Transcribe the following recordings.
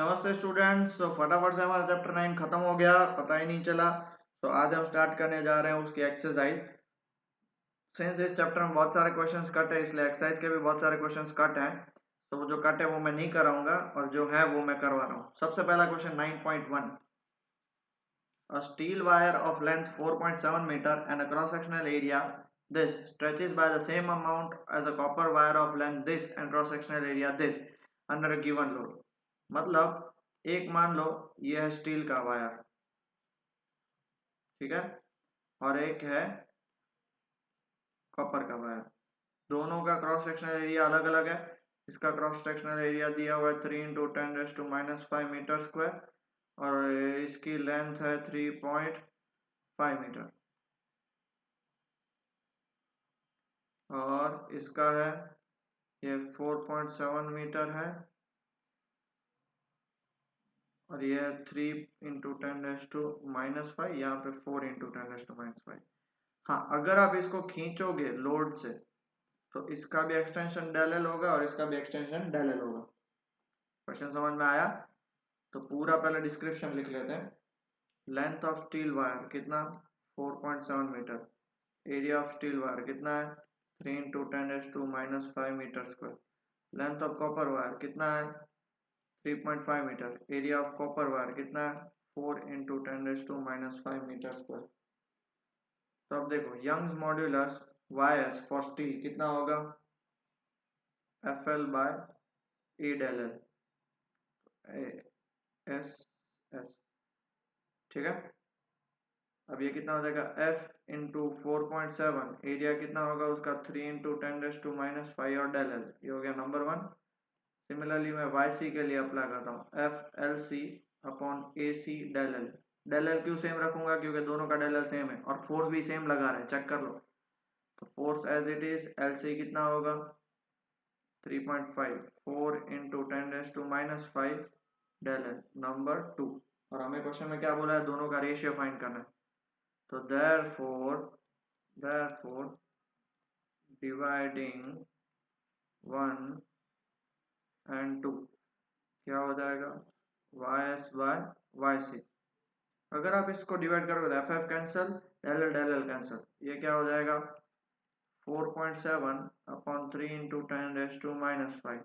नमस्ते स्टूडेंट्स। तो फटाफट से हमारा चैप्टर 9 खत्म हो गया, पता ही नहीं चला। तो आज हम स्टार्ट करने जा रहे हैं उसकी एक्सरसाइज। सिंस इस चैप्टर में बहुत सारे क्वेश्चंस कट है, इसलिए एक्सरसाइज के भी बहुत सारे क्वेश्चंस कट हैं। तो वो जो कट है वो मैं नहीं कराऊंगा और जो है वो मैं करवा रहा हूँ। सबसे पहला question 9.1। A steel wire of length 4.7 meter and a cross-sectional area this stretches by the same amount as a copper wire of length this and cross-sectional area this under a given load। मतलब एक मान लो ये है steel का wire, ठीक है, और एक है कॉपर का वायर। दोनों का क्रॉस सेक्शनल एरिया अलग अलग है। इसका क्रॉस सेक्शनल एरिया दिया हुआ है 3 × 10⁻⁻⁻⁻⁻⁻² और इसकी लेंथ है 3.5 मीटर और इसका है ये 4.7 मीटर है और ये 3 × 10⁻⁻⁵, यहाँ पे 4 × 10⁻⁵। हाँ, अगर आप इसको खींचोगे लोड से तो इसका भी एक्सटेंशन डेल एल होगा और इसका भी एक्सटेंशन डेल एल होगा। क्वेश्चन समझ में आया? तो पूरा पहले डिस्क्रिप्शन लिख लेते हैं। लेंथ ऑफ स्टील वायर कितना 4.7 metre, area of steel wire कितना है 3 × 10⁻⁻⁵ metre. Length of copper wire कितना है 3.5 metre, area of copper wire कितना है 4 × 10⁻⁵ मीटर²। तो अब देखो Young's modulus YS for steel कितना होगा FL/A del L S S, ठीक है। अब ये कितना हो जाएगा F इंटू 4.7, एरिया कितना होगा उसका 3 × 10⁻⁻⁵ और डेल एल, ये हो गया नंबर 1। सिमिलरली मैं YC के लिए अप्लाई करता हूँ FLC/AC del L. Del L क्यों सेम रखूंगा, क्योंकि दोनों का डेल एल सेम है और फोर्स भी सेम लगा रहे हैं, चेक कर लो। तो force as it is LC कितना होगा 3.5, 4 × 10⁻⁻⁵ डेल एल नंबर 2। और हमें क्वेश्चन में क्या बोला है, दोनों का रेशियो फाइंड करना है। तो therefore dividing 1 and 2 क्या हो जाएगा YS/YC। अगर आप इसको डिवाइड करोगे तो FF cancel, del L cancel, ये क्या हो जाएगा 4.7/3 × 10⁻⁵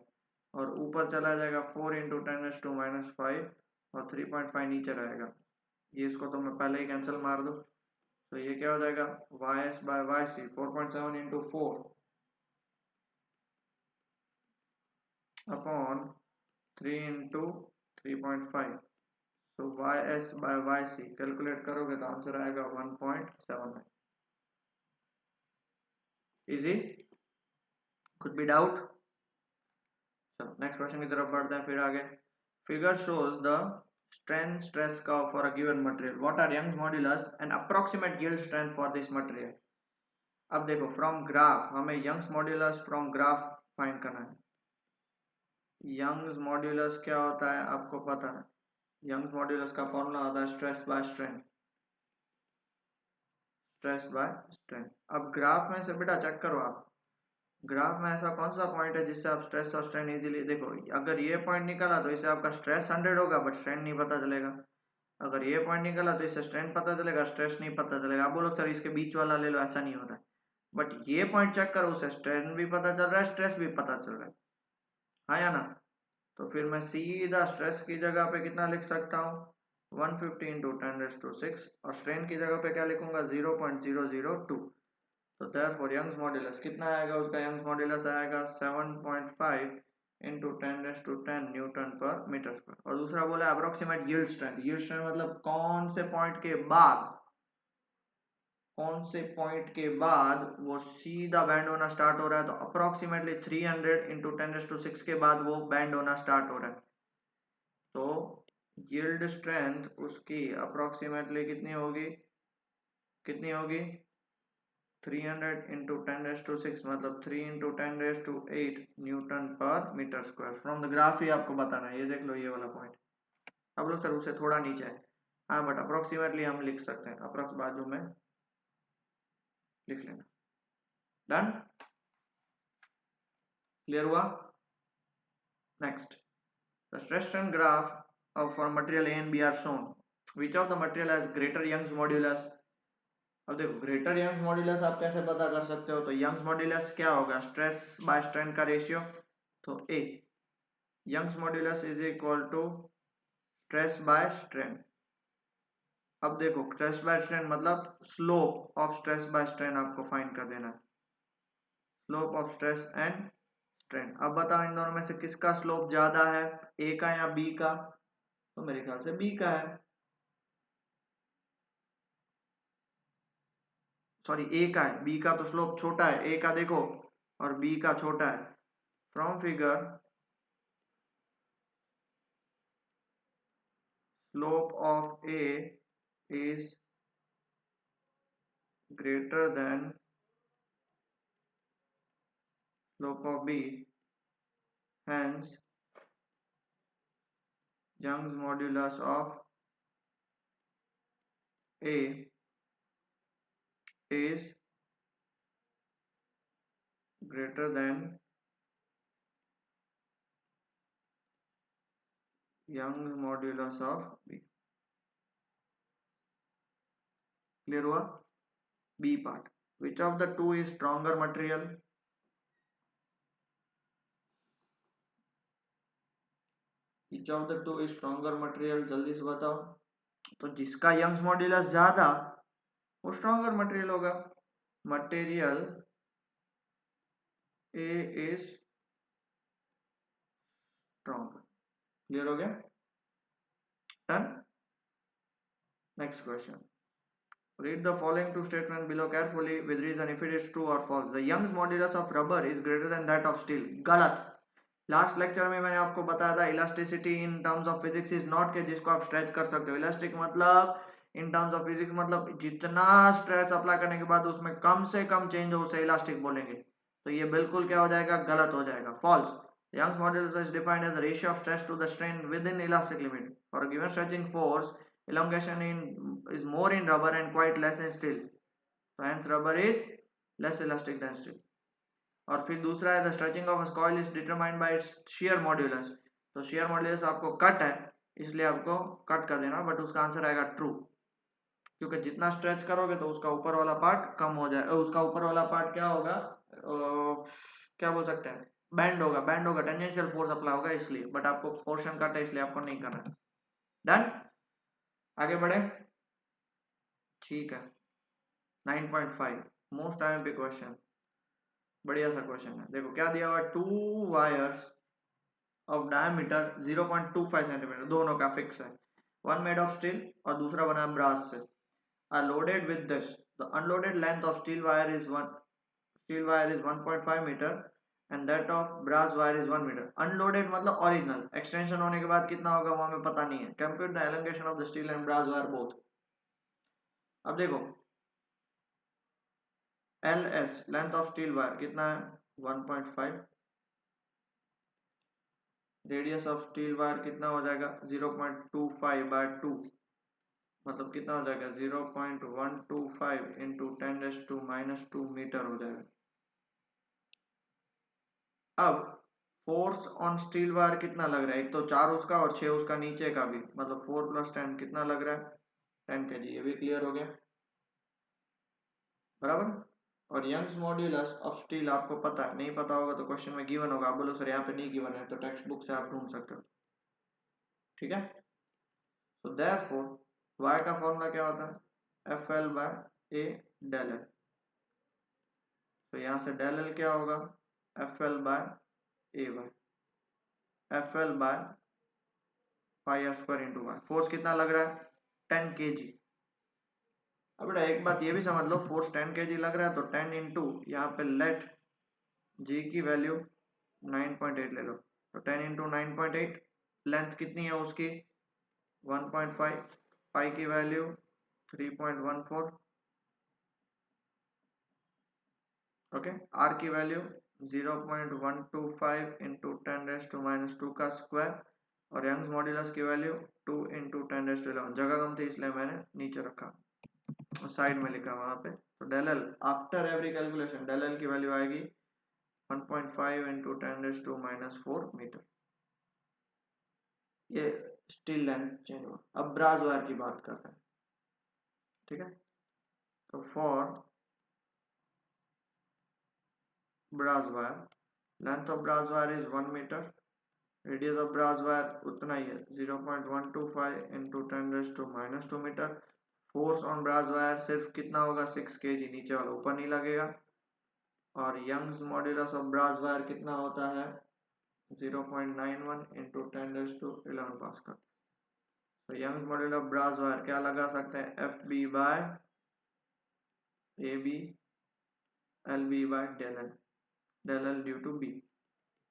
और ऊपर चला जाएगा 4 × 10⁻⁵ और 3.5 नीचे रहेगा। ये इसको तो मैं पहले ही कैंसिल मार दूं, तो ये क्या हो जाएगा YS/YC 4.7 × 4 अपॉन 3 × 3.5। तो YS/YC कैलकुलेट करोगे तो आंसर आएगा 1.7। इजी, कुछ भी डाउट? चलो नेक्स्ट क्वेश्चन की तरफ बढ़ते हैं फिर आगे। Figure shows the strength stress curve for a given material. What are Young's modulus and approximate yield strength for this material? अब देखो फ्रॉम ग्राफ हमें Young's modulus from graph find करना है। यंग्स मॉड्यूलस क्या होता है आपको पता है, यंग्स मॉड्यूलस का फॉर्मूला होता है stress by strain, stress by strain. अब ग्राफ में से बेटा चेक करो आप, ग्राफ में ऐसा कौन सा पॉइंट है जिससे आप स्ट्रेस और स्ट्रेन इजीली देखो। अगर ये पॉइंट निकला तो इससे आपका स्ट्रेस 100 होगा बट स्ट्रेन नहीं पता चलेगा। अगर ये पॉइंट निकला तो इससे स्ट्रेन पता चलेगा, स्ट्रेस नहीं पता चलेगा। आप बोलो सर इसके बीच वाला ले लो, ऐसा नहीं होता है। बट ये पॉइंट चेक करो, उससे स्ट्रेन भी पता चल रहा है, स्ट्रेस भी पता चल रहा है, हाँ या ना। तो फिर मैं सीधा स्ट्रेस की जगह पे कितना लिख सकता हूँ 150 × 10⁻⁶ और स्ट्रेन की जगह पे क्या लिखूंगा 0.002। तो therefore यंग्स मॉड्यूलस कितना आएगा, उसका यंग्स मॉड्यूलस आएगा 7.5 × 10⁻10 न्यूटन पर मीटर²। और दूसरा बोला approximate yield strength. Yield strength मतलब कौन से पॉइंट के बाद, कौन से पॉइंट के बाद वो सीधा बैंड होना स्टार्ट हो रहा है। तो अप्रोक्सीमेटली 300 × 10⁻⁶ के बाद वो बैंड होना स्टार्ट हो रहा है। तो यील्ड स्ट्रेंथ उसकी अप्रोक्सीमेटली कितनी होगी, कितनी होगी 300 × 10⁻⁶ मतलब 3 × 10⁸ न्यूटन पर मीटर²। फ्रॉम द ग्राफ ही आपको बताना है, ये देख लो ये वाला पॉइंट। अब लोग सर उससे थोड़ा नीचे है, हाँ बट अप्रोक्सीमेटली हम लिख सकते हैं, अप्रोक्स बाजू में लिख लेना। डन, क्लियर हुआ? Next the stress strain graph for material A and B are shown. Which of the material has greater Young's modulus? अब देखो ग्रेटर यंग्स मॉड्यूलस आप कैसे पता कर सकते हो, तो यंग्स मॉड्यूलस क्या होगा, स्ट्रेस बाय स्ट्रेन का रेशियो, तो a Young's modulus is equal to stress by strain. अब देखो स्ट्रेस बाय स्ट्रेन मतलब slope of stress by strain आपको फाइंड कर देना, slope of stress and strain. अब बताओ इन दोनों में से किसका स्लोप ज्यादा है, ए का या बी का, तो मेरे ख्याल से बी का है, सॉरी ए का है, बी का तो स्लोप छोटा है, ए का देखो और बी का छोटा है। From figure slope of A is greater than slope of B, hence Young's modulus of A is greater than Young's modulus of B। Clear हुआ? B part, which of the two is stronger material? Which of the two is stronger material, जल्दी से बताओ। तो जिसका Young's modulus ज्यादा वो stronger material होगा, material A is stronger. Clear हो गया? Done. Next question, read the following two statements below carefully with reason if it is true or false। the Young's modulus of rubber is greater than that of steel। गलत। Last lecture में मैंने आपको बताया था elasticity in terms of physics is not के जिसको आप stretch कर सकते हो, इलास्टिक मतलब इन टर्म्स ऑफ फिजिक्स मतलब जितना स्ट्रेस अप्लाई करने के बाद उसमें कम से कम चेंज हो उसे इलास्टिक बोलेंगे। तो ये बिल्कुल क्या हो जाएगा, गलत हो जाएगा, false. Young's modulus is defined as the ratio of stress to the strain within elastic limit for a given stretching force। elongation is more in rubber and quite less in steel, so hence rubber is less elastic than steel। और फिर दूसरा है the stretching of coil is determined by it's shear modulus. तो shear modulus आपको cut है इसलिए आपको cut कर देना, बट उसका आंसर आएगा ट्रू, क्योंकि जितना स्ट्रेच करोगे तो उसका ऊपर वाला पार्ट कम हो जाए, उसका ऊपर वाला पार्ट क्या होगा, क्या बोल सकते हैं, बैंड होगा, बैंड होगा, टेंजेंशियल फोर्स अप्लाई होगा इसलिए, बट आपको पोर्शन कट है इसलिए आपको नहीं करना। डन, आगे बढ़े। ठीक है, 9.5 मोस्ट आईएमपी क्वेश्चन, बढ़िया सा क्वेश्चन है। देखो क्या दिया हुआ, to wires of diameter 0.25 centimetre, दोनों का फिक्स है, वन मेड ऑफ स्टील और दूसरा बना ब्रास से, are loaded with this। the unloaded length of steel wire is 1.5 meter and that of brass wire is 1 meter। unloaded मतलब original, extension होने के बाद कितना होगा वो हमें पता नहीं है। compute the elongation of the steel and brass wire both। अब देखो LS length of steel wire कितना है 1.5, रेडियस ऑफ स्टील वायर कितना हो जाएगा 0.25/2, मतलब कितना हो जाएगा 0.125 इंटू 10⁻⁻² मीटर हो जाएगा। अब फोर्स ऑन स्टील वायर कितना लग रहा है, एक तो 4 उसका और 6 उसका नीचे का भी, मतलब 4 + 10 कितना लग रहा है 10 kg। ये भी क्लियर हो गया, बराबर। और यंग्स मॉड्यूलस ऑफ स्टील आपको पता है, नहीं पता होगा तो क्वेश्चन में गिवन होगा, आप बोलो सर यहाँ पे नहीं गिवन है, तो टेक्स्ट बुक से आप ढूंढ सकते हो, ठीक है। तो देयरफॉर y का फॉर्मूला क्या होता है, FL/A del L। तो यहाँ से del L क्या होगा, FL/AY, FL/πr² into y। Force कितना लग रहा है 10 kg। अब बेटा एक बात ये भी समझ लो, फोर्स 10 kg लग रहा है तो 10 इंटू यहाँ पे लेट g की वैल्यू 9.8 ले लो, तो 10 इंटू 9.8, लेंथ कितनी है उसकी 1.5, पाई की वैल्यू 3.14, ओके, आर की वैल्यू 0.125 इंटू 10⁻² का स्क्वायर, और यंग्स मॉड्यूलस की वैल्यू 2 इंटू 10⁻11। जगह कम थी इसलिए मैंने नीचे रखा, साइड में लिखा वहां पे। तो del L after every calculation del L की वैल्यू आएगी 1.5 इंटू 10⁻⁻4 मीटर। ये स्टील लेंथ चेंज हुआ। अब ब्रास वायर की बात करते हैं, ठीक है। तो for brass wire, length of brass wire is 1 metre, radius of brass wire उतना ही है 0.125 into 10⁻² metre. Force on brass wire सिर्फ कितना होगा 6 kg, नीचे वाला ऊपर नहीं लगेगा। और Young's modulus of brass wire कितना होता है 0.91 इंटू 10⁻11 पास्कल। तो Young's modulus of brass wire क्या लगा सकते हैं, F B by A B L B by del L due to B.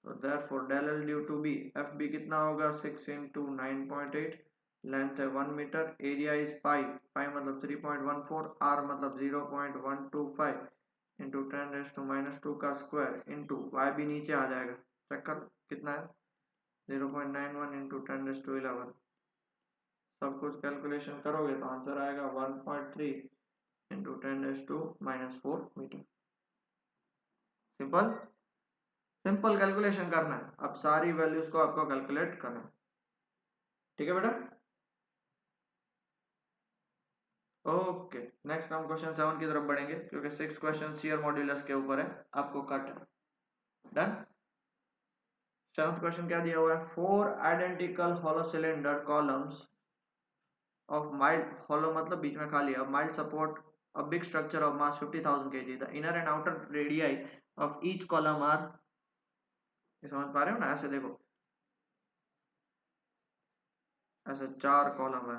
तो therefore del L due to B, FB कितना होगा 6 into 9.8, लेंथ है 1 मीटर, एरिया इज पाई, पाई मतलब 3.14, R मतलब 0.125 इंटू 10⁻² का स्क्वायर इंटू y भी नीचे आ जाएगा, चेक कर कितना है 0.91 इंटू 10⁻11। सब कुछ कैलकुलेशन करोगे तो आंसर आएगा 1.3 into 10⁻4 metre. Simple simple calculation करना है, अब सारी वैल्यूज को आपको कैलकुलेट करना है, ठीक है बेटा। ओके, नेक्स्ट हम क्वेश्चन 7 की तरफ बढ़ेंगे क्योंकि 6 क्वेश्चन शियर मॉड्यूलस के ऊपर है, आपको कट है। डन। 7th क्वेश्चन क्या दिया हुआ है, 4 identical hollow cylinder columns of mild, hollow मतलब बीच में खाली है, mild support a big structure of mass 50,000 kg, the inner and outer radii of each column are, समझ पा रहे हो ना, ऐसे देखो, ऐसे 4 कॉलम है,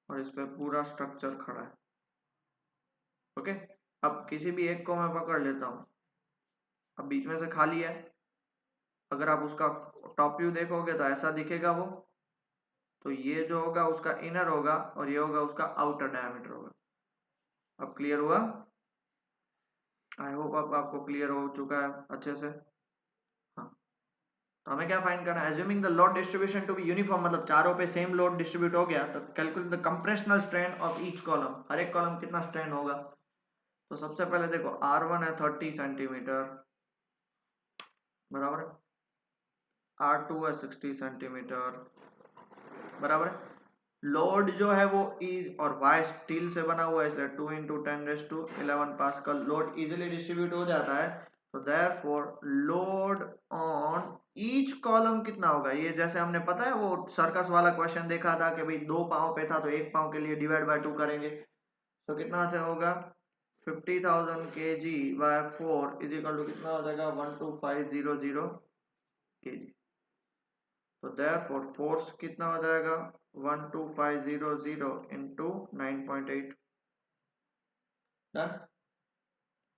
और इस पे पूरा स्ट्रक्चर खड़ा है। ओके, अब किसी भी एक को मैं पकड़ लेता हूं, अब बीच में से खाली है, अगर आप उसका टॉप व्यू देखोगे तो ऐसा दिखेगा वो, तो ये जो होगा उसका इनर होगा और ये होगा उसका आउटर डायमीटर होगा। अब क्लियर हुआ, आई होप अब आपको क्लियर हो चुका है अच्छे से। हाँ, तो हमें क्या फाइंड करना है, assuming the load distribution to be uniform, मतलब चारों पे सेम लोड डिस्ट्रीब्यूट हो गया, तो calculate the compressional strain of each column, हर एक कॉलम कितना स्ट्रेन होगा। तो सबसे पहले देखो R1 है 30 सेंटीमीटर, बराबर है, R2 है 60 सेंटीमीटर, बराबर है। लोड जो है वो इज और वाई स्टील से बना हुआ है, इसलिए 2 into 10⁻11 pascal, load easily distribute हो जाता है। तो therefore load on each column कितना होगा, ये जैसे हमने पता है वो सर्कस वाला क्वेश्चन देखा था कि भाई 2 पाँव पे था तो 1 पाँव के लिए डिवाइड बाय 2 करेंगे, तो कितना से होगा 50,000 kg by 4 is equal to कितना हो जाएगा 12500 kg। तो देयरफॉर फोर्स कितना हो जाएगा 12500 इंटू 9.8। डन।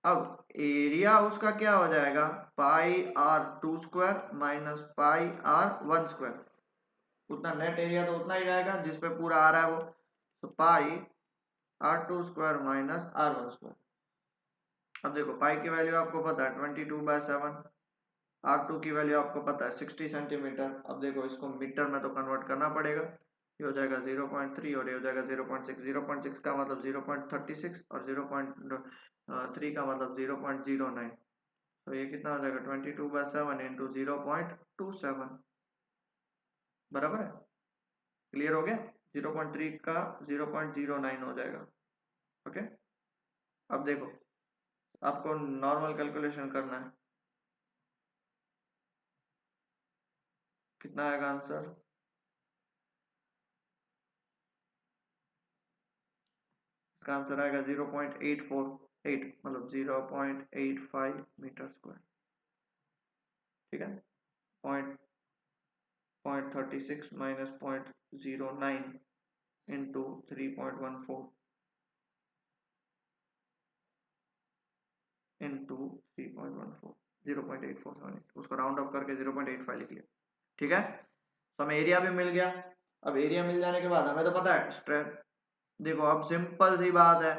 अब एरिया उसका क्या हो जाएगा πr² माइनस πr1², उतना नेट एरिया तो उतना ही रहेगा जिसपे पूरा आ रहा है वो, तो πr² माइनस r1²। अब देखो पाई की वैल्यू आपको पता है 22/7, R2 की वैल्यू आपको पता है 60 सेंटीमीटर। अब देखो इसको मीटर में तो कन्वर्ट करना पड़ेगा, ये हो जाएगा 0.3 और ये हो जाएगा 0.6, 0.6 का मतलब 0.36 और 0.3 का मतलब 0.09, तो ये कितना हो जाएगा 22/7 इंटू 0.27, बराबर है। क्लियर हो गया, 0.3 का 0.09 हो जाएगा। ओके, अब देखो आपको नॉर्मल कैलकुलेशन करना है, कितना आएगा आंसर, इसका आंसर आएगा 0.848, मतलब 0.85 मीटर स्क्वायर, ठीक है। 0.36 माइनस 0.09 इंटू 3.14 इंटू 3.14, 0.8478, उसको राउंड ऑफ करके 0.85 लिख लिया, ठीक है। तो हमें एरिया भी मिल गया। अब एरिया मिल जाने के बाद हमें तो पता है स्ट्रेस, देखो अब सिंपल सी बात है,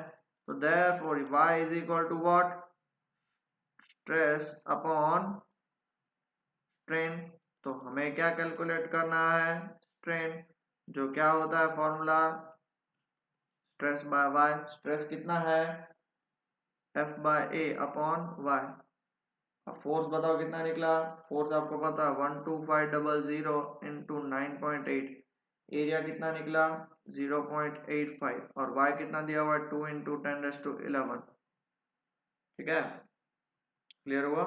तो therefore y is equal to what, stress upon strain. तो हमें क्या कैलकुलेट करना है, स्ट्रेन, जो क्या होता है formula stress by Y, stress कितना है F by A upon Y, अब फोर्स बताओ कितना निकला। फोर्स आपको पता है 12500 इंटू 9.8। एरिया कितना निकला 0.85 और y कितना दिया हुआ है 2 इंटू 10⁻11। ठीक है, क्लियर हुआ।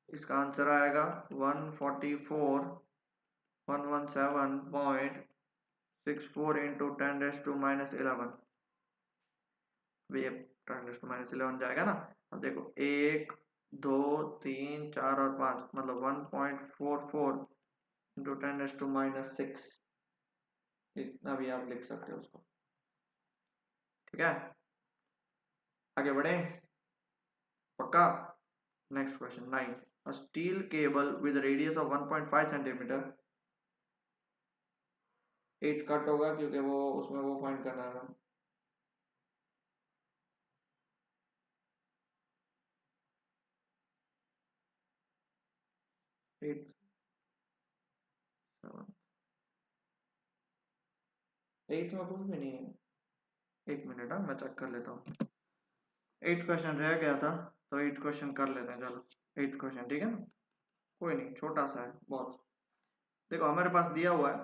इसका आंसर आएगा 144,117.64 इंटू 10⁻11। ये 10⁻11 जाएगा ना। अब देखो 1 2 3 4 और 5 मतलब 1.44 इंटू 10⁻6। इतना भी आप लिख सकते हो उसको। ठीक है, आगे बढ़े, पक्का। Next question 9। A steel cable with a radius of 1.5 centimeter 8 cut होगा क्योंकि वो उसमें वो फाइंड करना है। 8 7 8 में कुछ भी नहीं है। एक मिनट, मैं चेक कर लेता हूँ। 8 क्वेश्चन रह गया था तो 8 क्वेश्चन कर लेते हैं। चलो 8 क्वेश्चन, ठीक है ना, कोई नहीं, छोटा सा है बहुत। देखो हमारे पास दिया हुआ है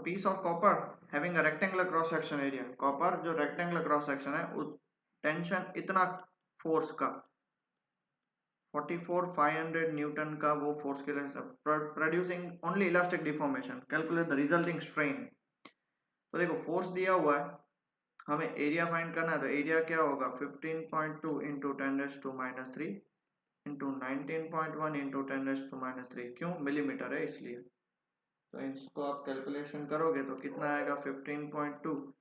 piece of copper having a rectangular cross section area. Copper जो रेक्टेंगुलर क्रॉस सेक्शन है उस टेंशन इतना फोर्स का 44,500 न्यूटन का वो फोर्स के लिए producing only elastic deformation, calculate the resulting strain. तो देखो फोर्स दिया हुआ है, हमें एरिया फाइंड करना है। तो एरिया क्या होगा 15.2 इंटू 10⁻³ इंटू 19.1 इंटू 10⁻³ क्यों, मिलीमीटर है इसलिए। तो इसको आप कैलकुलेशन करोगे तो कितना आएगा 15.2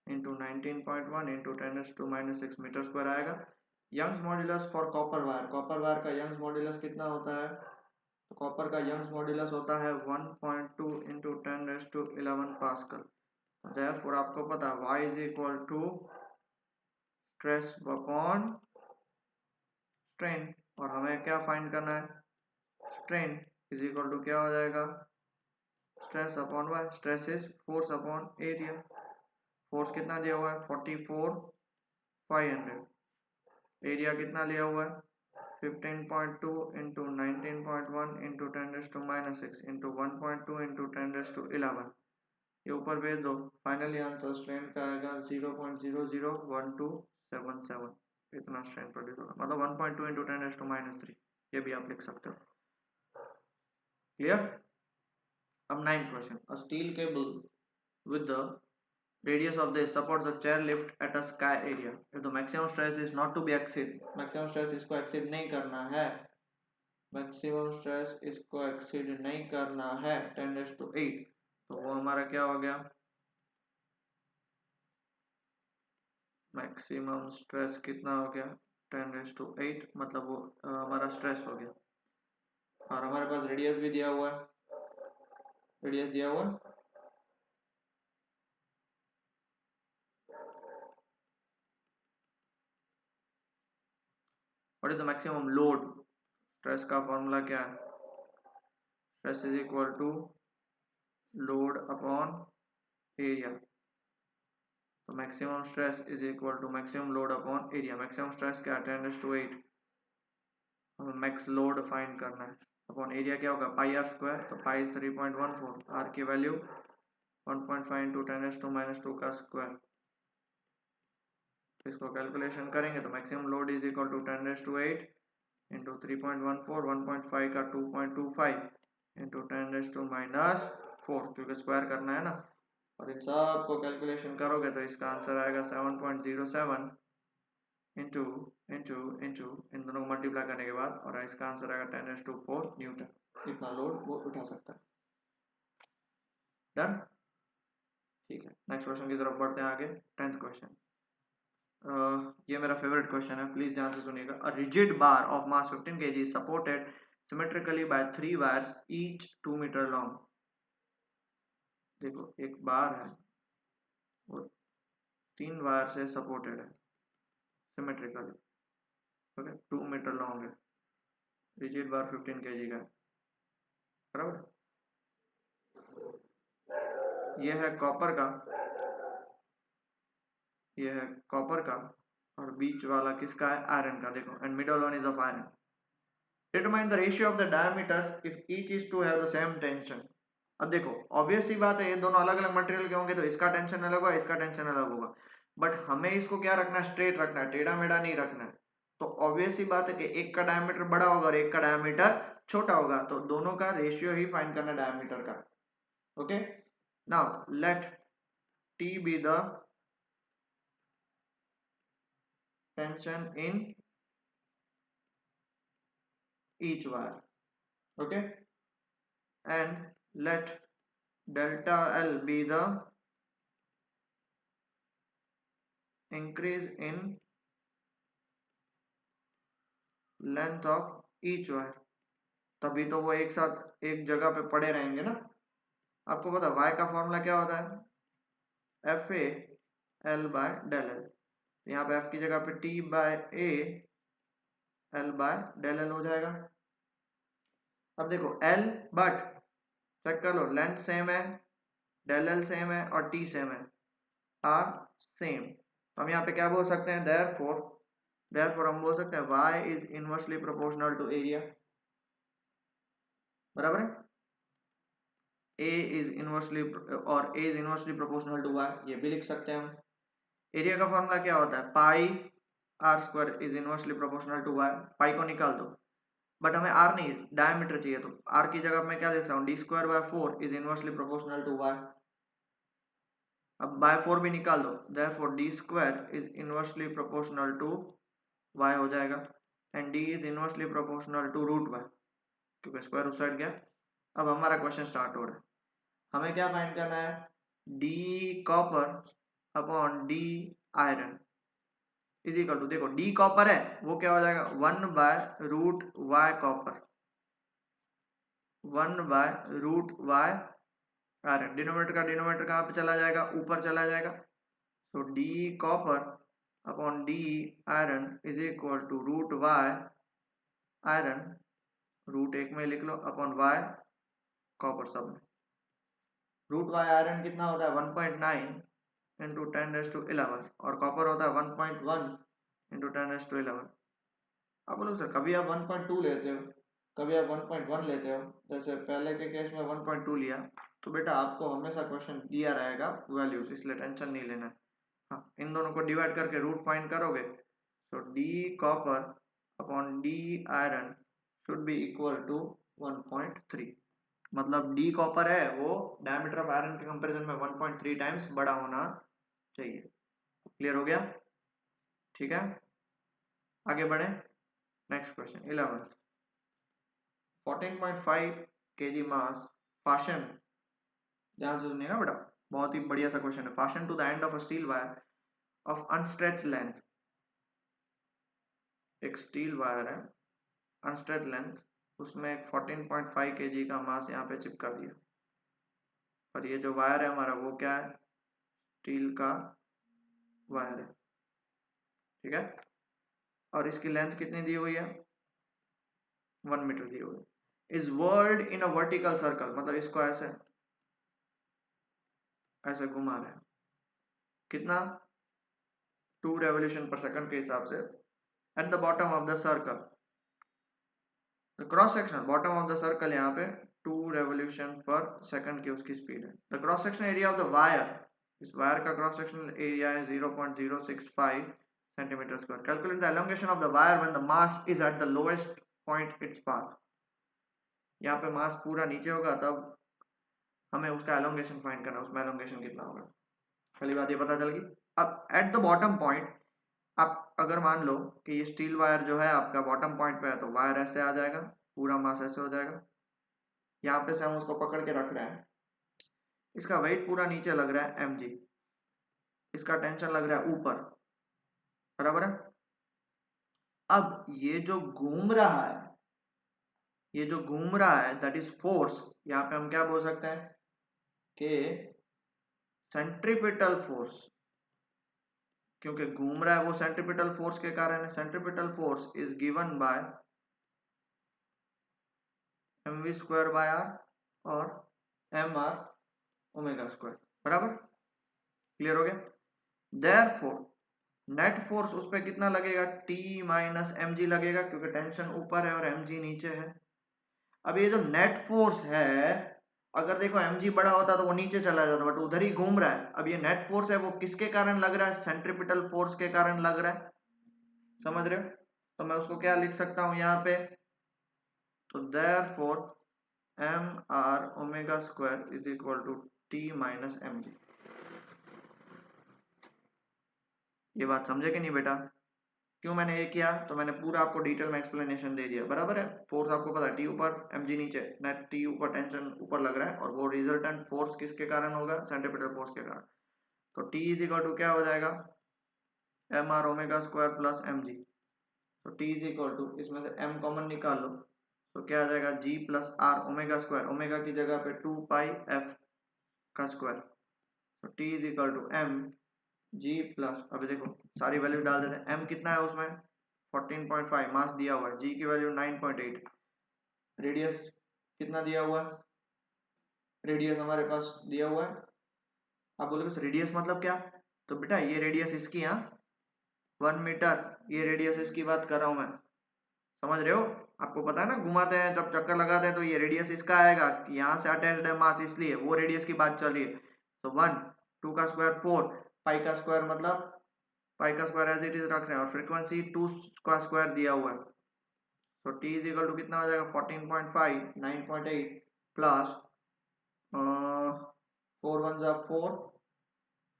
इंटू 19.1 इंटू 10⁻6 मीटर स्क्वायर आएगा। Young's modulus for copper wire, copper wire का यंग्स मॉड्यूलस कितना होता है। तो कॉपर का यंग्स मॉड्यूलस होता है 1.2 इंटू 10⁻11 पास्कल। देयरफॉर आपको पता है y is equal to stress upon strain, और हमें क्या फाइंड करना है, स्ट्रेन इज इक्वल टू क्या हो जाएगा stress upon Y. Stress is force upon area. Force कितना दिया हुआ है 44,500। एरिया कितना लिया हुआ है 15.2 इंटू 19.1 इंटू 10⁻6 इंटू 1.2 इंटू 10⁻11। ये ऊपर भेज दो, फाइनली आंसर स्ट्रेन का आएगा 0.001277। इतना स्ट्रेन प्रोड्यूस होगा, मतलब 1.2 इंटू 10⁻3। ये भी आप लिख सकते हो। क्लियर। अब 9th question, a steel cable with the radius of this supports a chair lift at a sky area if the maximum stress is not to be exceed। maximum stress इसको exceed नहीं करना है, maximum stress इसको exceed नहीं करना है 10⁸ तो वो हमारा क्या हो गया, मैक्सिमम स्ट्रेस कितना हो गया 10⁸, मतलब वो हमारा स्ट्रेस हो गया। और हमारे पास रेडियस भी दिया हुआ है, रेडियस दिया हुआ है। What is the maximum load, stress का फॉर्मूला क्या है, stress is equal to load upon area. तो maximum stress is equal to maximum load upon area. Maximum stress क्या है 10⁸, हमें मैक्स लोड फाइंड करना है। अपॉन एरिया क्या होगा पाई आर स्क्वायर, तो पाई इज 3.14, आर की वैल्यू 1.5 इंटू 10⁻² का स्क्वायर। इसको कैलकुलेशन करेंगे तो maximum load is equal to 10⁸ into 3.14, 1.5 का 2.25 इंटू 10⁻⁴, क्योंकि स्क्वायर करना है ना। और इन सब को कैलकुलेशन करोगे तो इसका आंसर आएगा 7.07 इंटू इंटू इंटू इन दोनों को मल्टीप्लाई करने के बाद, और इसका आंसर आएगा 10⁻⁴ न्यूटन। इतना लोड वो उठा सकता है। डन, ठीक है। नेक्स्ट क्वेश्चन की तरफ बढ़ते हैं आगे। 10th क्वेश्चन, ये मेरा फेवरेट क्वेश्चन है, प्लीज ध्यान से सुनिएगा। A rigid bar of mass 15 kg supported symmetrically by 3 wires each 2 metre long. देखो एक बार है वो 3 वायर से सपोर्टेड है सिमेट्रिकली, ओके, 2 मीटर लॉन्ग है, रिजिड बार 15 kg का है, बराबर। ये है कॉपर का ये है कॉपर का और बीच वाला किसका है, आयरन का। देखो and middle one is of iron. Determine the ratio of the diameters if each is to have the same tension. अब देखो ऑब्वियस सी बात है, ये दोनों अलग अलग मटेरियल के होंगे तो इसका टेंशन अलग होगा, इसका टेंशन अलग होगा, बट हमें इसको क्या रखना है, स्ट्रेट रखना है, टेढ़ा मेढ़ा नहीं रखना है। तो ऑब्वियस सी बात है कि एक का डायमीटर बड़ा होगा और एक का डायमीटर छोटा होगा, तो दोनों का रेशियो ही फाइंड करना है डायमीटर का। Okay, now let T be the tension in each wire, okay, and let delta L be the increase in length of each wire। तभी तो वो एक साथ एक जगह पे पड़े रहेंगे ना। आपको पता है y का फॉर्मूला क्या होता है, F A L by del L. यहाँ पे f की जगह पे t by A L by del L हो जाएगा। अब देखो l बट चेक कर लो, लेंथ सेम है, डेल एल सेम है और t सेम है, आर सेम। हम यहाँ पे क्या बोल सकते हैं, therefore हम बोल सकते हैं y is inversely proportional to area. बराबर है, a इज इनवर्सली और a is inversely proportional to y, ये भी लिख सकते हैं हम। एरिया का फॉर्मूला क्या होता है, pi are square is inversely proportional to y। Pi को निकाल दो, बट हमें r नहीं डायमीटर चाहिए, तो r की जगह मैं क्या लिख रहा हूँ, d square by 4 is inversely proportional to y। अब बाय 4 भी निकाल दो, therefore d square is inversely proportional to y हो जाएगा, and d is inversely proportional to root y, क्योंकि स्क्वायर उस साइड गया। अब हमारा क्वेश्चन स्टार्ट हो रहा है, हमें क्या फाइंड करना है, d copper upon d iron is equal to, देखो d कॉपर है वो क्या हो जाएगा, 1 by root y copper, 1 by root y iron. Denominator का डिनोमिनेटर कहाँ पे चला जाएगा, ऊपर चला जाएगा, तो d copper upon d iron is equal to root y iron, root एक में लिख लो, अपॉन y कॉपर सब में। रूट y आयरन कितना होता है, 1.9 इंटू 10⁻11 और कॉपर होता है 1.1 इंटू 10⁻11। आप बोलो सर कभी आप 1.2 लेते हो, कभी आप 1.1 लेते हो, जैसे पहले के केस में 1.2 लिया, तो बेटा आपको हमेशा क्वेश्चन दिया रहेगा वैल्यूज, इसलिए टेंशन नहीं लेना है। हाँ, इन दोनों को डिवाइड करके रूट फाइंड करोगे, तो D copper upon D iron should be equal to 1.3। मतलब डी कॉपर है वो डायमीटर ऑफ आयरन के कंपैरिजन में 1.3 टाइम्स बड़ा होना चाहिए। क्लियर हो गया, ठीक है, आगे बढ़े। नेक्स्ट क्वेश्चन 11, 14.5 kg मास फाशन, ध्यान से सुनिएगा बेटा, बहुत ही बढ़िया सा क्वेश्चन है। Fastened to the end of a steel wire of unstretched length, एक स्टील वायर है अनस्ट्रेच्ड लेंथ, उसमें 14.5 kg का मास यहाँ पे चिपका दिया, और ये जो वायर है हमारा वो क्या है, स्टील का वायर है, ठीक है, और इसकी लेंथ कितनी दी हुई है, 1 मीटर दी हुई है। Is world in a vertical circle, मतलब इसको ऐसे ऐसे घुमा रहे हैं, कितना, 2 रेवोल्यूशन पर सेकंड के हिसाब से। At the bottom of the circle, the cross section bottom of the circle यहाँ पे 2 रेवोल्यूशन पर सेकंड की उसकी स्पीड है। The cross section area of the wire, इस वायर का क्रॉस सेक्शनल एरिया है 0.065 centimetre square. Calculate the elongation of the wire when the mass is at the lowest point its path. यहाँ पे मास पूरा नीचे होगा तब हमें उसका एलोंगेशन फाइंड करना, उसमें एलोंगेशन कितना होगा, पहली बात ये पता चल गई। अब एट द बॉटम पॉइंट, आप अगर मान लो कि ये स्टील वायर जो है आपका बॉटम पॉइंट पे है, तो वायर ऐसे आ जाएगा, पूरा मास ऐसे हो जाएगा, यहाँ पे से हम उसको पकड़ के रख रहे हैं, इसका वेट पूरा नीचे लग रहा है mg, इसका टेंशन लग रहा है ऊपर, बराबर है। अब ये जो घूम रहा है, ये जो घूम रहा है दैट इज फोर्स, यहाँ पे हम क्या बोल सकते हैं कि सेंट्रीपिटल फोर्स, क्योंकि घूम रहा है वो सेंट्रीपिटल फोर्स के कारण है। Centripetal force is given by mv square by R और एम आर ओमेगा स्क्वायर, बराबर, क्लियर हो गया। देयरफॉर नेट फोर्स उस पर कितना लगेगा, T माइनस mg लगेगा, क्योंकि टेंशन ऊपर है और mg नीचे है। अब ये जो नेट फोर्स है, अगर देखो mg बड़ा होता तो वो नीचे चला जाता, बट उधर ही घूम रहा है। अब ये नेट फोर्स है वो किसके कारण लग रहा है, सेंट्रीपिटल फोर्स के कारण लग रहा है, समझ रहे हो। तो मैं उसको क्या लिख सकता हूं यहाँ पे, तो therefore M R omega square is equal to T minus M G. ये बात समझे कि नहीं बेटा। क्यों मैंने ये किया, तो मैंने पूरा आपको डिटेल में एक्सप्लेनेशन दे दिया, बराबर है। फोर्स आपको पता है, टी ऊपर एम जी नीचे, नेट टी ऊपर टेंशन ऊपर लग रहा है, और वो रिजल्टेंट फोर्स किसके कारण होगा, सेंट्रीपिटल फोर्स के कारण। तो टी इज इक्वल टू क्या हो जाएगा, M R omega square plus M G. तो टी इज इक्वल टू, इसमें से एम कॉमन निकाल लो, तो क्या आ जाएगा, g plus r omega square, omega की जगह पे 2 पाई एफ का स्क्वायर। तो T is equal to m g plus, अभी देखो सारी वैल्यू डाल देते हैं। एम कितना है उसमें 14.5, मास दिया हुआ है, जी की वैल्यू 9.8, रेडियस कितना दिया हुआ है, रेडियस हमारे पास दिया हुआ है। आप बोलोगे रेडियस मतलब क्या, तो बेटा ये रेडियस इसकी, यहाँ 1 मीटर, ये रेडियस इसकी बात कर रहा हूं मैं, समझ रहे हो। आपको पता है ना, घुमाते हैं जब चक्कर लगाते हैं तो ये रेडियस इसका आएगा, कि यहाँ से अटैच्ड है मास, इसलिए वो रेडियस की बात चल रही है। तो 1, 2 का स्क्वायर 4, पाई का स्क्वायर मतलब पाई का स्क्वायर एज इट इज रख रहे हैं, और फ्रीक्वेंसी 2 का स्क्वायर दिया हुआ है। तो टी इज इक्वल टू कितना हो जाएगा, 14.5, 9.8 प्लस 4 1 जा 4,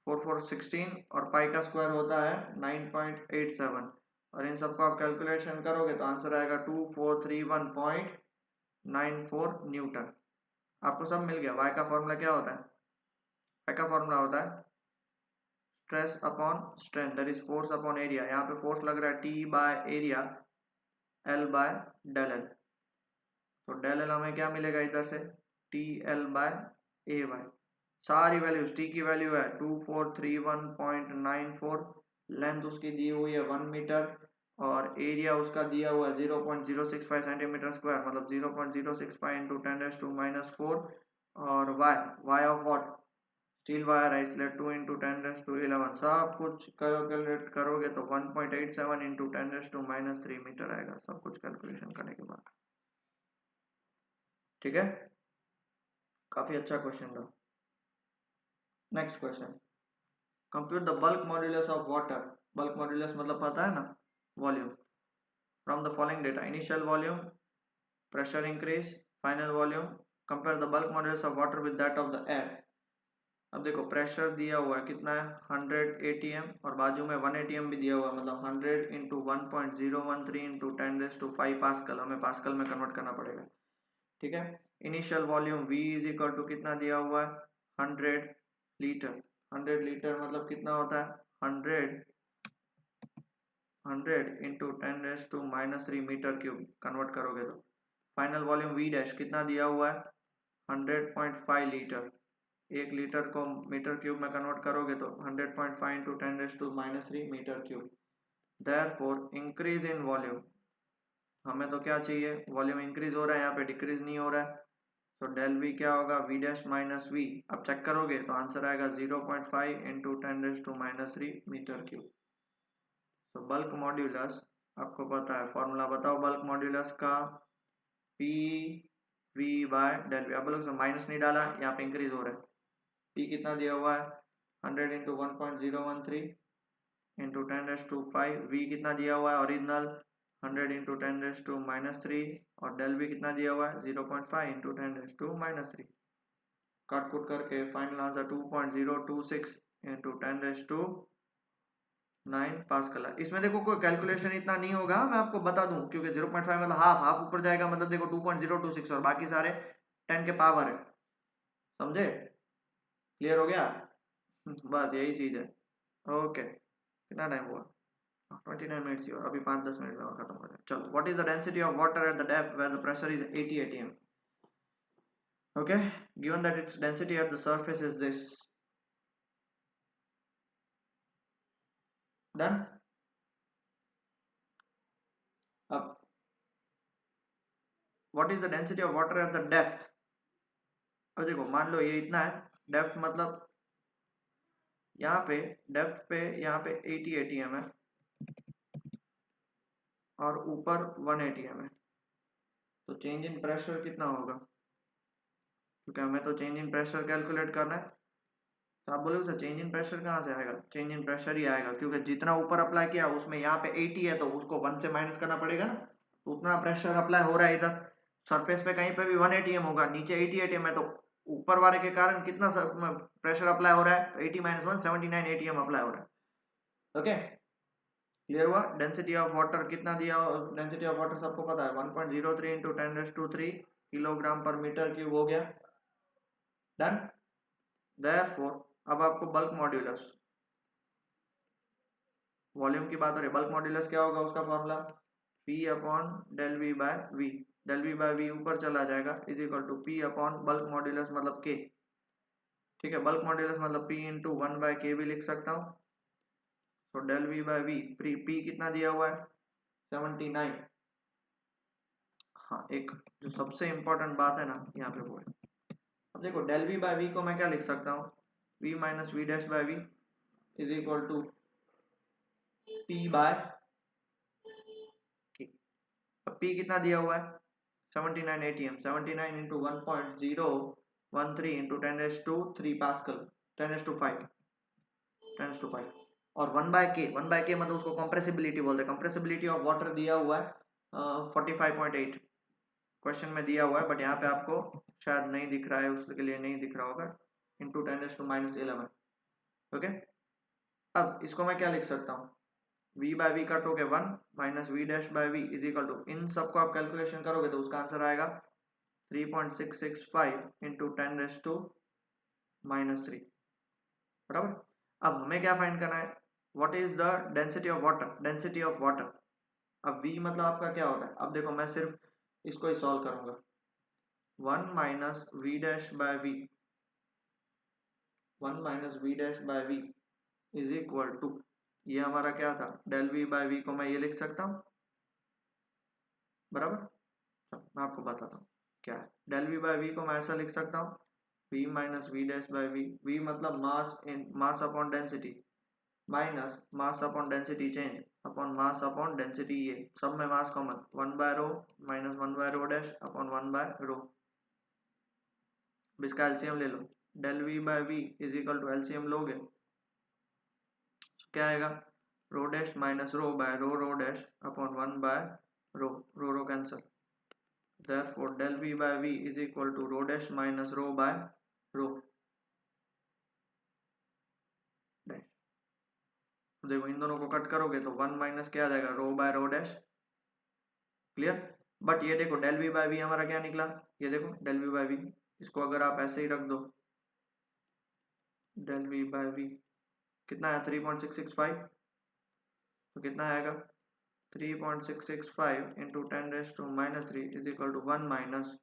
4 4 16, और पाई का स्क्वायर होता है 9.87, और इन सबको आप कैलकुलेशन करोगे तो आंसर आएगा 2431.94 न्यूटन। आपको सब मिल गया। वाई का फॉर्मूला क्या होता है, वाई का फॉर्मूला होता है stress upon strength, that is force upon area. यहाँ पे फोर्स लग रहा है T by area, L by del L. तो डेल एल हमें क्या मिलेगा इधर से, T L by A Y. सारी वैल्यूज, टी की वैल्यू है 2431.94, लेंथ उसकी दी हुई है 1 मीटर, और एरिया उसका दिया हुआ है 0.065 सेंटीमीटर स्क्वायर, मतलब 0.065 इंटू 10⁻⁻⁴। और Y, Y of what, steel wire है, इसलिए 2 इंटू 10⁻11। सब कुछ कैलकुलेट करोगे तो 1.87 इंटू 10⁻³ मीटर आएगा, सब कुछ कैलकुलेशन करने के बाद। ठीक है, काफी अच्छा क्वेश्चन था। Next question, compute the bulk modulus of water. Bulk modulus मतलब पता है ना, volume. From the following data, initial volume, pressure increase, final volume, compare the bulk modulus of water with that of the air. अब देखो pressure दिया हुआ है कितना है 100 atm, और बाजू में 1 atm भी दिया हुआ है, मतलब 100 इंटू 1.013 इंटू 10⁵ पास्कल, हमें पास्कल में कन्वर्ट करना पड़ेगा। ठीक है, initial volume V is equal to कितना दिया हुआ है 100 लीटर। 100 लीटर मतलब कितना होता है 100 इंटू 10⁻³ मीटर क्यूब, कन्वर्ट करोगे तो। फाइनल वॉल्यूम V डैश कितना दिया हुआ है 100.5 लीटर। 1 लीटर को मीटर क्यूब में कन्वर्ट करोगे तो 100.5 into 10⁻³ metre cube. Therefore increase in volume, हमें तो क्या चाहिए, वॉल्यूम इंक्रीज हो रहा है, यहाँ पे डिक्रीज नहीं हो रहा है। तो डेल वी क्या होगा, वी डैश माइनस वी। अब चेक करोगे तो आंसर आएगा 0.5 इंटू 10⁻³ मीटर क्यूब। तो बल्क मॉड्यूलस, आपको पता है फॉर्मूला बताओ बल्क मॉड्यूलस का, P V by del V. अब लोग माइनस नहीं डाला, यहाँ पे इंक्रीज हो रहा है। पी कितना दिया हुआ है 100 इंटू 1.013 इंटू 10⁵, वी कितना दिया हुआ है ओरिजिनल 100 इंटू 10⁻³ और डेल वी कितना दिया हुआ है 0.5 इंटू 10⁻³ काट कुट करके फाइनल आंसर 2.026 इंटू 10⁻⁹ पास्कल। इसमें देखो कोई कैलकुलेशन इतना नहीं होगा, मैं आपको बता दूं, क्योंकि 0.5 मतलब हाफ, हाफ ऊपर जाएगा, मतलब देखो 2.026 और बाकी सारे 10 के पावर है, समझे, क्लियर हो गया। बस यही चीज है। ओके, कितना टाइम हुआ 29 मिनट्स ही, और अभी 5-10 मिनट में और खत्म हो जाए। चलो, what is the density of water at the depth where the pressure is 80 atm। okay, given that its density at the surface is this, done। अब what is the density of water at the depth. अब देखो मान लो ये इतना है depth, मतलब यहाँ पे डेप्थ पे यहाँ पे 80 atm है और ऊपर 1 atm है, तो चेंज इन प्रेशर कितना होगा? क्योंकि हमें तो चेंज इन प्रेशर कैलकुलेट करना है। तो आप बोलोगे सर चेंज इन प्रेशर कहाँ से आएगा? चेंज इन प्रेशर ही आएगा, क्योंकि जितना ऊपर अप्लाई किया उसमें यहाँ पे 80 है तो उसको 1 से माइनस करना पड़ेगा ना, तो उतना प्रेशर अप्लाई हो रहा है इधर। सरफेस पे कहीं पे भी 1 atm होगा, नीचे 80 atm है, तो ऊपर वाले के कारण कितना प्रेशर अप्लाई हो रहा है? 80 माइनस 1 79 atm अप्लाई हो रहा है। ओके, क्लियर हुआ? डेंसिटी ऑफ वाटर कितना दिया? डेंसिटी ऑफ वाटर सबको पता है 1.03 इंटू 10⁻³ किलोग्राम पर मीटर क्यूब हो गया। डन। देयरफॉर अब आपको बल्क मॉड्यूलस, वॉल्यूम की बात हो रही है, बल्क मॉड्यूलस क्या होगा? उसका formula P upon del we by V, del we by V ऊपर चला जाएगा, is equal to P upon bulk modulus मतलब K। ठीक है, बल्क मॉड्यूलस मतलब P इंटू 1/K भी लिख सकता हूँ। तो del we by V, P कितना दिया हुआ है? 79। हाँ, एक जो सबसे इंपॉर्टेंट बात है ना यहाँ पे वो है, अब देखो डेल वी बाय वी को मैं क्या लिख सकता हूँ? V minus we dash by we is equal to P by K। अब P कितना दिया हुआ है? 79 atm, 79 इंटू 1.013 इंटू 10⁻³ पास्कल, 10⁻5, 10⁻5 और 1/K, 1/K मतलब उसको कंप्रेसिबिलिटी बोलते हैं। कंप्रेसिबिलिटी ऑफ वाटर दिया हुआ है 45.8 क्वेश्चन में दिया हुआ है, बट यहाँ पे आपको शायद नहीं दिख रहा है, उसके लिए नहीं दिख रहा होगा, इंटू 10⁻11। ओके, अब इसको मैं क्या लिख सकता हूँ? V बाय वी कटोगे 1 minus we dash by we is equal to, इन सबको आप कैलकुलेशन करोगे तो उसका आंसर आएगा 3.665 इंटू 10⁻³ बराबर। अब हमें क्या फाइंड करना है? What is the density of water? Density of water, अब V मतलब आपका क्या होता है? अब देखो मैं सिर्फ इसको ही सॉल्व करूंगा, 1 minus we dash by V, 1 minus we dash by we is equal to, ये हमारा क्या था? डेल वी बाय वी को मैं ये लिख सकता हूँ बराबर। मैं आपको बताता हूँ क्या है। डेल वी बाय वी को मैं ऐसा लिख सकता हूँ, v minus we dash by v, v मतलब मास इन mass upon density, minus mass upon density change upon mass upon density, ये सब में mass common, 1/ρ minus 1/ρ dash upon 1/ρ। इसका एलसीएम ले लो, del we by we is equal to, LCM लोगे क्या आएगा? Rho dash minus rho by rho dash upon 1/ρ, rho cancel. therefore del v by v is equal to rho dash minus rho by rho dash। तो देखो इन दोनों को cut करोगे तो 1 minus क्या आ जाएगा? Rho by rho dash. Clear? But ये देखो डेल वी बाय वी हमारा क्या निकला? ये देखो डेल वी बाय वी, इसको अगर आप ऐसे ही रख दो, डेल वी बाय वी कितना है? 3.665, तो कितना आएगा? 3.665 into 10⁻³ is equal to 1 minus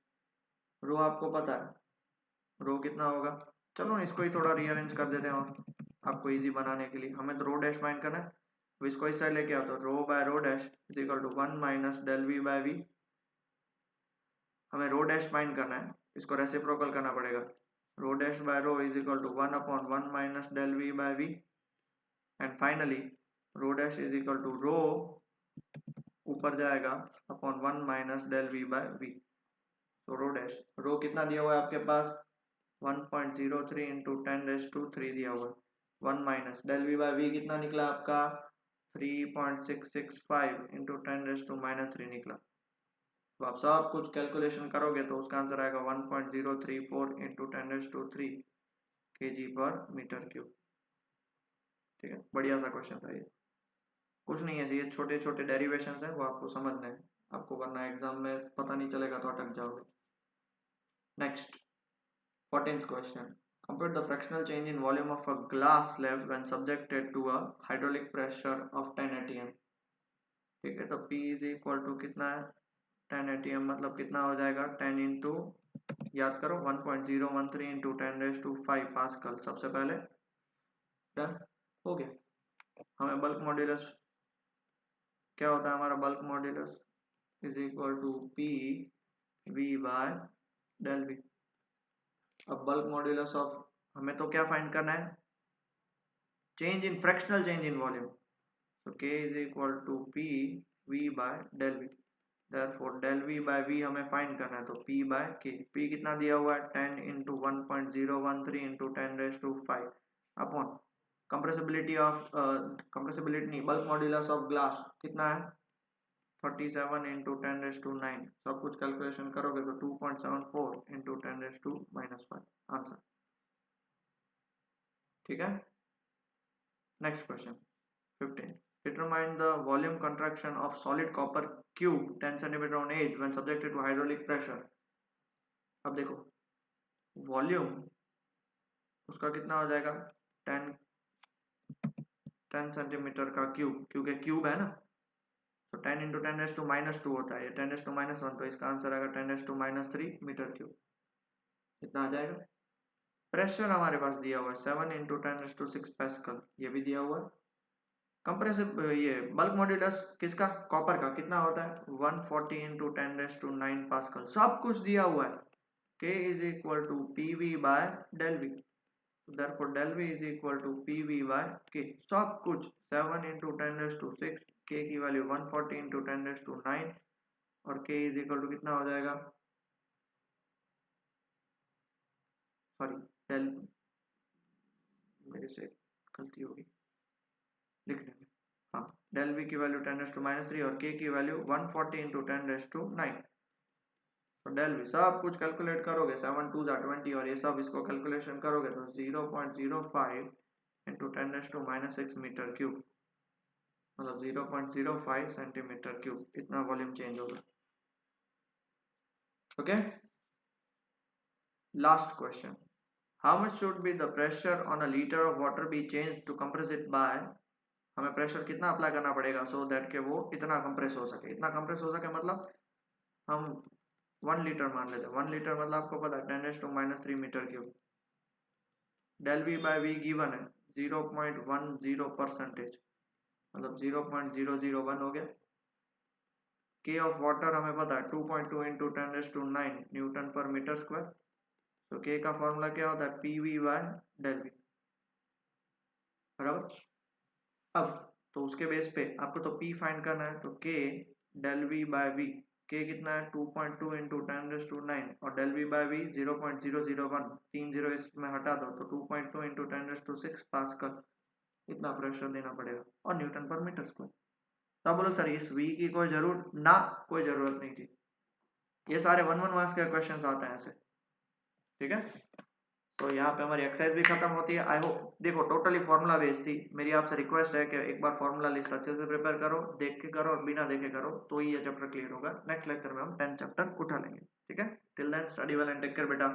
rho, आपको पता है रो कितना होगा? चलो इसको ही थोड़ा रीअरेंज कर देते हैं और आपको इजी बनाने के लिए, हमें तो रो डैश फाइंड करना है, तो इसको इस साइड लेके आओ, तो rho by rho dash is equal to 1 minus del we by v. हमें रो डैश फाइंड करना है, इसको रेसिप्रोकल करना पड़ेगा, rho dash by rho is equal to 1 upon 1 minus del we by v, and finally rho dash is equal to rho ऊपर जाएगा upon 1 minus del we by v. तो rho dash, रो कितना दिया हुआ है आपके पास? 1.03 इंटू 10⁻³ दिया हुआ है, 1 minus del we by V कितना निकला आपका? 3.665 इंटू 10⁻³ निकला। तो आप सब कुछ कैलकुलेशन करोगे तो उसका आंसर आएगा 1.034 इंटू 10⁻³ kg पर मीटर क्यूब। ठीक है, बढ़िया सा क्वेश्चन था ये, कुछ नहीं है, ये छोटे छोटे डेरिवेशन है वो आपको समझना है, आपको वरना एग्जाम में पता नहीं चलेगा तो अटक जाओगे। Next 14th question. Compute the fractional change in volume of a glass slab when subjected to a hydraulic pressure of 10 atm। ठीक है, तो P इज इक्वल टू कितना है? 10 atm मतलब कितना हो जाएगा? 10 इंटू, याद करो 1.013 इंटू 10⁻5 पास्कल, सबसे पहले डन हो गया। हमें बल्क मॉड्यूलस क्या होता है? हमारा bulk modulus is equal to P V by del V। अब बल्क मॉड्यूलस ऑफ, हमें तो क्या फाइंड करना है? change in fractional change in volume. So K is equal to P V by del V. Therefore del V by V हमें find करना है, तो P by K. P कितना दिया हुआ है 10 into 1.013 into 10 raised to 5 upon compressibility नहीं, bulk modulus of glass कितना है 37 into 10 raised to 9. सब कुछ कैलकुलेशन करोगे तो 2.74 into 10 raised to -5 आंसर. ठीक है. Next question 15. Determine the volume contraction of solid copper cube 10 cm on edge when subjected to hydraulic pressure. अब देखो वॉल्यूम उसका कितना हो जाएगा 10 सेंटीमीटर का क्यूब, क्योंकि क्यूब है ना, तो 10 into 10 raised to -2 होता है, ये 10 raised to -1, तो इसका आंसर आएगा 10 raised to -3 मीटर क्यूब. कितना आ जाएगा. प्रेशर हमारे पास दिया हुआ है 7 into 10 raised to 6 पास्कल, ये भी दिया हुआ है. कंप्रेसिव ये बल्क मॉड्यूलस किसका कॉपर का कितना होता है 140 into 10 raised to 9 पास्कल, सब कुछ दिया हुआ है. K is equal to PV by del V. Therefore del V is equal to PV by K. सब कुछ 7 into 10 raised to 6, K की वैल्यू 140 into 10 raised to 9 और K is equal to कितना हो जाएगा, सॉरी del, मेरे से गलती होगी लिखने में. हाँ, del V की वैल्यू 10 raised to -3 और K की वैल्यू 140 into 10 raised to 9. तो del V सब कुछ कैलकुलेट करोगे 7 2 20 और ये सब इसको कैलकुलेशन करोगे तो 0.05 into 10 raised to -6 metre cube, मतलब 0.05 सेंटीमीटर क्यूब, इतना वॉल्यूम चेंज होगा. Okay. Last question. How much should be the pressure on a litre of water be change to compress it by. हमें प्रेशर कितना apply करना पड़ेगा so that के वो इतना कंप्रेस हो सके. इतना कंप्रेस हो सके मतलब हम 1 लीटर मान लेते हैं. 1 लीटर मतलब आपको पता है 10 raised to -3 मीटर क्यूब. del V by V given है 0.10%, मतलब 0.001 हो गया. K ऑफ वाटर हमें पता है 2.2 into 10 raised to 9 न्यूटन पर मीटर स्क्वायर. तो K का फॉर्मूला क्या होता है PV by del V, बराबर. अब तो उसके बेस पे आपको तो P फाइंड करना है, तो K del V by V, K कितना है 2.2 into 10 raised to 9 और del V by V 0.001, 3 0 इसमें हटा दो तो 2.2 into 10 raised to 6 पास्कल, इतना प्रेशर देना पड़ेगा और न्यूटन पर मीटर स्क्वायर. तो बोलो सर इस V की कोई जरूरत नहीं थी. ये सारे 1 मार्क्स के क्वेश्चंस आते हैं ऐसे. ठीक है. तो यहाँ पे हमारी एक्सरसाइज भी खत्म होती है. आई होप देखो टोटली फॉर्मूला बेस्ड थी. मेरी आपसे रिक्वेस्ट है कि एक बार फॉर्मूला लिस्ट अच्छे से प्रिपेयर करो, देख के करो और बिना देखे करो, तो ही ये चैप्टर क्लियर होगा. नेक्स्ट लेक्चर में हम 10 चैप्टर उठा लेंगे. ठीक है. Till then study well and take care बेटा.